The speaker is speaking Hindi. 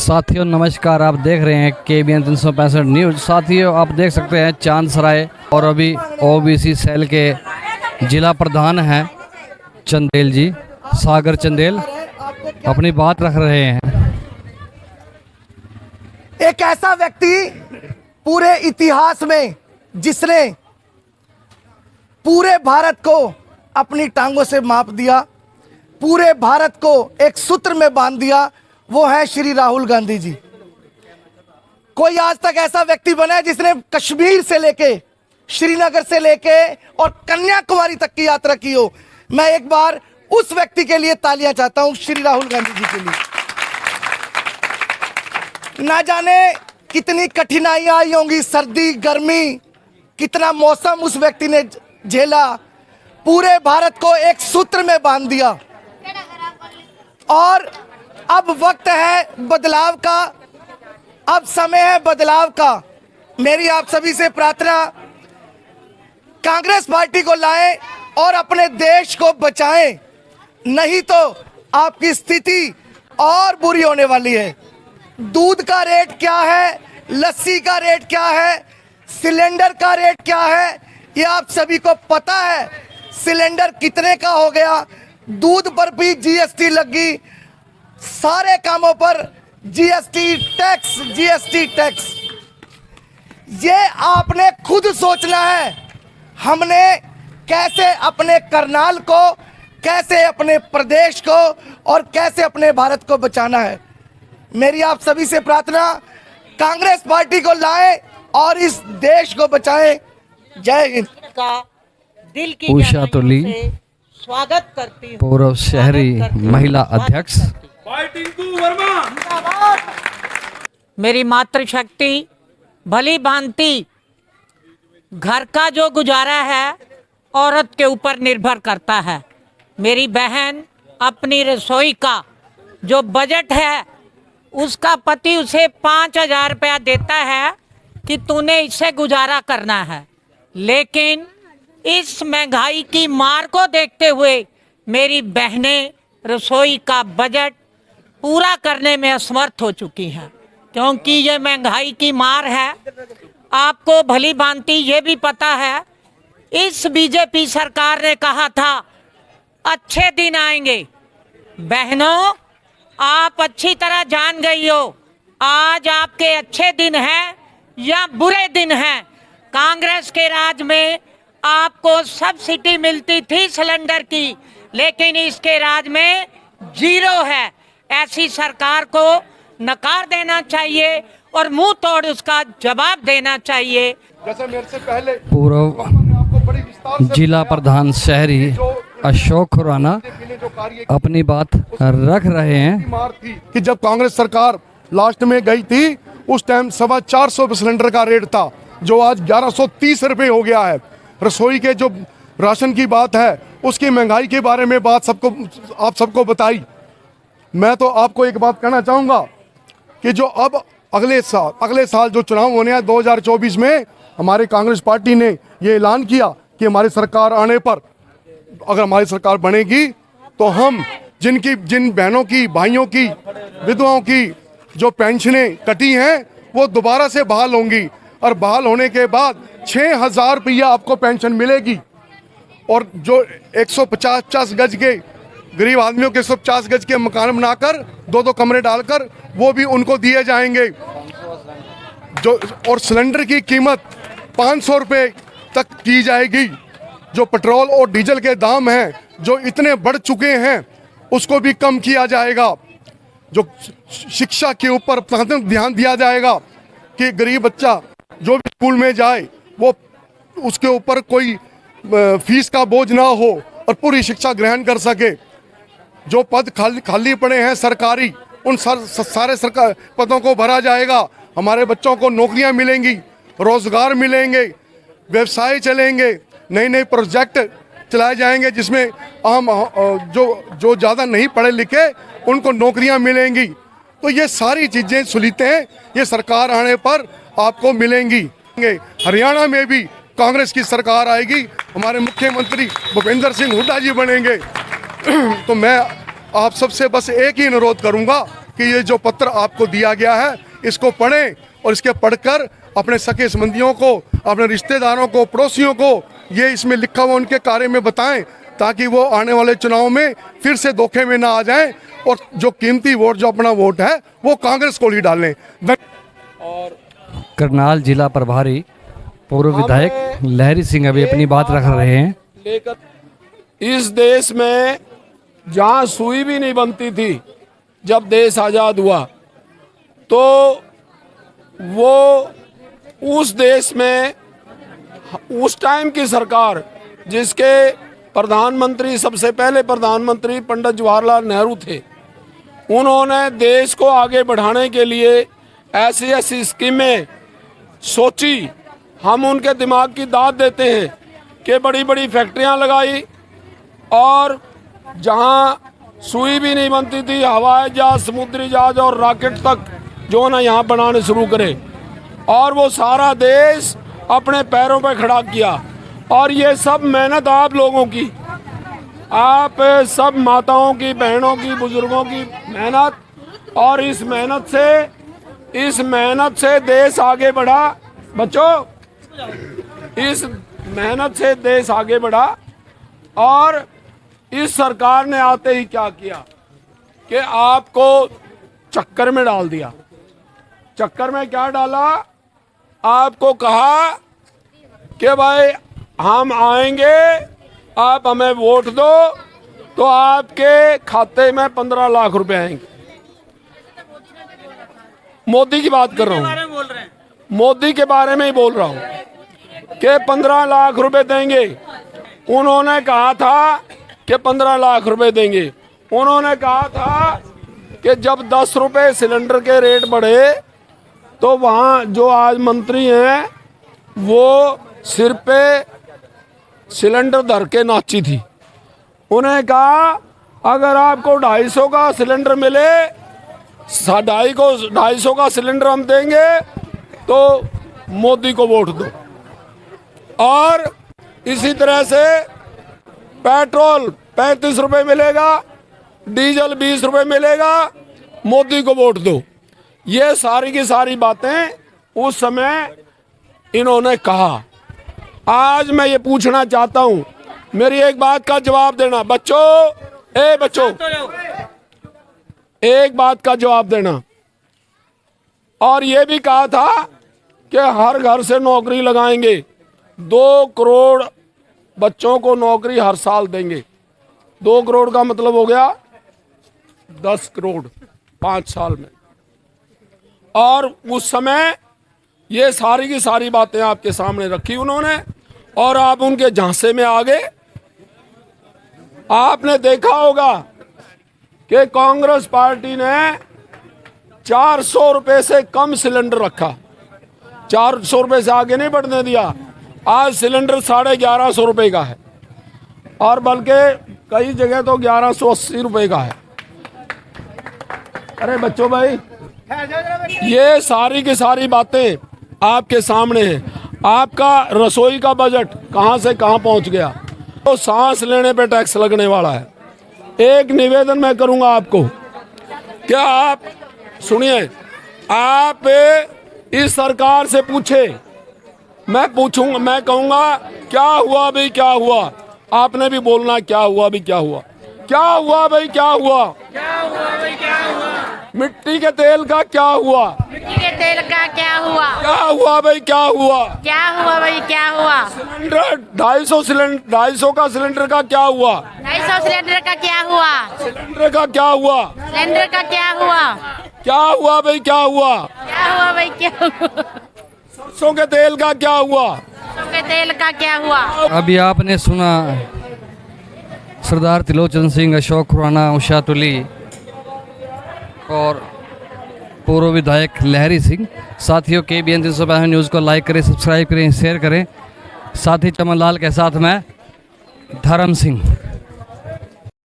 साथियों नमस्कार, आप देख रहे हैं KBN 365 न्यूज। साथियों आप देख सकते हैं चांद सराय और अभी OBC सेल के जिला प्रधान हैं चंदेल जी, सागर चंदेल, अपनी बात रख रहे हैं। एक ऐसा व्यक्ति पूरे इतिहास में जिसने पूरे भारत को अपनी टांगों से माप दिया, पूरे भारत को एक सूत्र में बांध दिया, वो है श्री राहुल गांधी जी। कोई आज तक ऐसा व्यक्ति बना है जिसने कश्मीर से लेके श्रीनगर से लेके और कन्याकुमारी तक की यात्रा की हो। मैं एक बार उस व्यक्ति के लिए तालियां चाहता हूं, श्री राहुल गांधी जी के लिए। ना जाने कितनी कठिनाइयां आई होंगी, सर्दी गर्मी, कितना मौसम उस व्यक्ति ने झेला, पूरे भारत को एक सूत्र में बांध दिया। और अब वक्त है बदलाव का, अब समय है बदलाव का। मेरी आप सभी से प्रार्थना, कांग्रेस पार्टी को लाएं और अपने देश को बचाएं, नहीं तो आपकी स्थिति और बुरी होने वाली है। दूध का रेट क्या है, लस्सी का रेट क्या है, सिलेंडर का रेट क्या है, ये आप सभी को पता है। सिलेंडर कितने का हो गया, दूध पर भी GST लगी, सारे कामों पर GST टैक्स। ये आपने खुद सोचना है, हमने कैसे अपने करनाल को, कैसे अपने प्रदेश को और कैसे अपने भारत को बचाना है। मेरी आप सभी से प्रार्थना, कांग्रेस पार्टी को लाएं और इस देश को बचाएं। जय हिंद। का दिल की उषा तुली, स्वागत करती हूं, पूर्व शहरी महिला अध्यक्ष। मेरी मातृशक्ति भली भांति घर का जो गुजारा है औरत के ऊपर निर्भर करता है। मेरी बहन अपनी रसोई का जो बजट है उसका पति उसे 5,000 रुपया देता है कि तूने इससे गुजारा करना है, लेकिन इस महंगाई की मार को देखते हुए मेरी बहनें रसोई का बजट पूरा करने में असमर्थ हो चुकी हैं, क्योंकि ये महंगाई की मार है। आपको भली भांति ये भी पता है, इस BJP सरकार ने कहा था अच्छे दिन आएंगे। बहनों, आप अच्छी तरह जान गई हो आज आपके अच्छे दिन हैं या बुरे दिन हैं। कांग्रेस के राज में आपको सब्सिडी मिलती थी सिलेंडर की, लेकिन इसके राज में 0 है। ऐसी सरकार को नकार देना चाहिए और मुंह तोड़ उसका जवाब देना चाहिए। जैसे मेरे से पहले पूर्व जिला प्रधान शहरी अशोक खुराना अपनी बात रख रहे हैं। मार थी कि जब कांग्रेस सरकार लास्ट में गई थी उस टाइम 450 सिलेंडर का रेट था, जो आज 1130 रुपये हो गया है। रसोई के जो राशन की बात है, उसकी महंगाई के बारे में बात आप सबको बताई। मैं तो आपको एक बात कहना चाहूँगा कि जो अब अगले साल जो चुनाव होने हैं 2024 में, हमारे कांग्रेस पार्टी ने ये ऐलान किया कि हमारी सरकार आने पर, अगर हमारी सरकार बनेगी तो हम जिन बहनों की, भाइयों की, विधवाओं की जो पेंशनें कटी हैं वो दोबारा से बहाल होंगी, और बहाल होने के बाद 6,000 रुपया आपको पेंशन मिलेगी। और जो 150 गज के गरीब आदमियों के 150 गज के मकान बनाकर 2-2 कमरे डालकर वो भी उनको दिए जाएंगे। और सिलेंडर की कीमत 500 रुपये तक की जाएगी। जो पेट्रोल और डीजल के दाम हैं जो इतने बढ़ चुके हैं उसको भी कम किया जाएगा। जो शिक्षा के ऊपर ध्यान दिया जाएगा कि गरीब बच्चा जो भी स्कूल में जाए वो उसके ऊपर कोई फीस का बोझ ना हो और पूरी शिक्षा ग्रहण कर सके। जो पद खाली पड़े हैं सरकारी, उन सारे सरकार पदों को भरा जाएगा। हमारे बच्चों को नौकरियां मिलेंगी, रोजगार मिलेंगे, व्यवसाय चलेंगे, नए प्रोजेक्ट चलाए जाएंगे जिसमें हम जो ज़्यादा नहीं पढ़े लिखे उनको नौकरियां मिलेंगी। तो ये सारी चीज़ें सुविधाएं ये सरकार आने पर आपको मिलेंगी। हरियाणा में भी कांग्रेस की सरकार आएगी, हमारे मुख्यमंत्री भूपेंद्र सिंह हुड्डा जी बनेंगे। तो मैं आप सबसे बस एक ही अनुरोध करूंगा कि ये जो पत्र आपको दिया गया है इसको पढ़ें और इसके पढ़कर अपने सगे संबंधियों को, अपने रिश्तेदारों को, पड़ोसियों को ये इसमें लिखा हुआ उनके कार्य में बताएं, ताकि वो आने वाले चुनाव में फिर से धोखे में ना आ जाएं और जो कीमती वोट, जो अपना वोट है, वो कांग्रेस को ही डालें। और करनाल जिला प्रभारी पूर्व विधायक लहरी सिंह अभी अपनी बात रख रहे हैं। लेकर इस देश में जहां सुई भी नहीं बनती थी, जब देश आजाद हुआ, तो वो उस देश में उस टाइम की सरकार, जिसके प्रधानमंत्री, सबसे पहले प्रधानमंत्री पंडित जवाहरलाल नेहरू थे, उन्होंने देश को आगे बढ़ाने के लिए ऐसी ऐसी स्कीमें सोची। हम उनके दिमाग की दाद देते हैं कि बड़ी बड़ी फैक्ट्रियां लगाई और जहां सुई भी नहीं बनती थी, हवाई जहाज, समुद्री जहाज और रॉकेट तक जो ना यहाँ बनाने शुरू करे, और वो सारा देश अपने पैरों पर खड़ा किया। और ये सब मेहनत आप लोगों की, आप सब माताओं की, बहनों की, बुजुर्गों की मेहनत, और इस मेहनत से देश आगे बढ़ा। बच्चों, इस मेहनत से देश आगे बढ़ा। और इस सरकार ने आते ही क्या किया कि आपको चक्कर में डाल दिया। चक्कर में क्या डाला? आपको कहा कि भाई हम आएंगे, आप हमें वोट दो तो आपके खाते में 15 लाख रुपए आएंगे। मोदी की बात कर रहा हूँ, मोदी के बारे में ही बोल रहा हूँ कि 15 लाख रुपए देंगे। उन्होंने कहा था कि 15 लाख रुपए देंगे। उन्होंने कहा था कि जब 10 रुपए सिलेंडर के रेट बढ़े तो वहाँ जो आज मंत्री हैं वो सिर पे सिलेंडर धर के नाची थी। उन्हें कहा अगर आपको 250 का सिलेंडर मिले, 250 का सिलेंडर हम देंगे तो मोदी को वोट दो। और इसी तरह से पेट्रोल 35 रुपए मिलेगा, डीजल 20 रुपए मिलेगा, मोदी को वोट दो। ये सारी की सारी बातें उस समय इन्होंने कहा। आज मैं ये पूछना चाहता हूं, मेरी एक बात का जवाब देना। बच्चों, एक बात का जवाब देना। और ये भी कहा था कि हर घर से नौकरी लगाएंगे, 2 करोड़ बच्चों को नौकरी हर साल देंगे। 2 करोड़ का मतलब हो गया 10 करोड़ 5 साल में। और उस समय ये सारी की सारी बातें आपके सामने रखी उन्होंने, और आप उनके झांसे में आ गए। आपने देखा होगा कि कांग्रेस पार्टी ने 400 रुपए से कम सिलेंडर रखा, 400 रुपए से आगे नहीं बढ़ने दिया। आज सिलेंडर 1150 रुपए का है, और बल्कि कई जगह तो 1180 रुपए का है। अरे बच्चों भाई, ये सारी की सारी बातें आपके सामने हैं। आपका रसोई का बजट कहां से कहां पहुंच गया, तो सांस लेने पे टैक्स लगने वाला है। एक निवेदन मैं करूंगा आपको, क्या आप सुनिए, आप इस सरकार से पूछे, मैं पूछूंगा, मैं कहूंगा क्या हुआ भाई, क्या हुआ? आपने भी बोलना क्या हुआ भी, क्या हुआ, क्या हुआ भाई, क्या हुआ, क्या हुआ भाई, क्या हुआ? मिट्टी के तेल का क्या हुआ? मिट्टी के तेल का क्या हुआ? क्या हुआ भाई, क्या हुआ? क्या हुआ भाई, क्या हुआ? सिलेंडर 250 का सिलेंडर का क्या हुआ? 250 सिलेंडर का क्या हुआ? सिलेंडर का क्या हुआ? सिलेंडर का क्या हुआ? क्या हुआ भाई, क्या हुआ? क्या हुआ भाई, क्या हुआ? सरसों के तेल का क्या हुआ? सरसों के तेल का क्या हुआ? अभी आपने सुना सरदार त्रिलोचन सिंह, अशोक खुराना, उषा तुली और पूर्व विधायक लहरी सिंह। साथियों, KBN 365 न्यूज़ को लाइक करें, सब्सक्राइब करें, शेयर करें। साथ ही चमन लाल के साथ मैं धर्म सिंह।